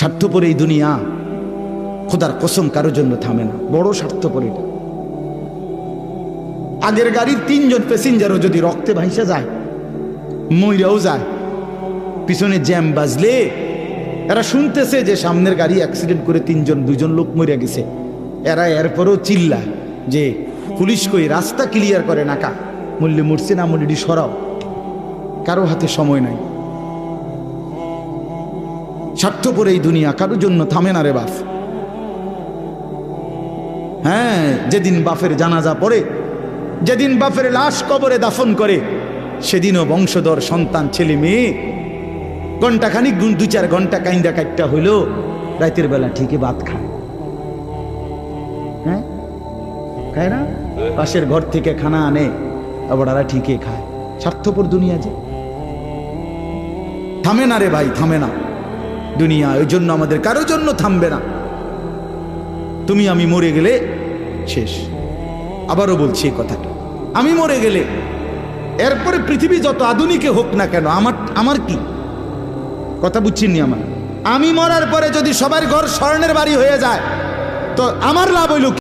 স্বার্থপর এই দুনিয়া, খোদার কসম কারো জন্য থামে না, বড় স্বার্থপর এটা। আগের গাড়ির 3 জন প্যাসেঞ্জারও যদি রক্তে ভাইসা যায়, মইরাও যায়, পিছনে জ্যাম বাজলে এরা শুনতেছে যে সামনের গাড়ি অ্যাক্সিডেন্ট করে 2 জন লোক মরে গেছে, এরা এরপরও চিল্লায় যে পুলিশ কই, রাস্তা ক্লিয়ার করে নাকা, মূল্যে মরছে না মূল্যটি সরাও। কারো হাতে সময় নাই। স্বার্থপর এই দুনিয়া, কারোর জন্য থামে না রে বাপ। হ্যাঁ, যেদিন বাপের জানাজা পড়ে, যেদিন বাপের লাশ কবরে দাফন করে, সেদিনও বংশধর সন্তান ছেলে মেয়ে ঘন্টাখানিক 2-4 ঘন্টা কাইন্দা কাটটা হইলো, রাতের বেলা ঠিকই ভাত খায়। হ্যাঁ, খায় না? পাশের ঘর থেকে খানা আনে, আবার ওরা ঠিকই খায়। স্বার্থপর দুনিয়া যে, থামে না রে ভাই, থামে না দুনিয়া। ওই জন্য আমাদের কারোর জন্য থামবে না। তুমি আমি মরে গেলে শেষ। আবারও বলছি এই কথাটা, আমি মরে গেলে এরপরে পৃথিবী যত আধুনিকে হোক না কেন, আমার কি কথা বুঝছেননি? আমি মরার পরে যদি সবার ঘর স্বর্ণের বাড়ি হয়ে যায়, তো আমার লাভ হইল।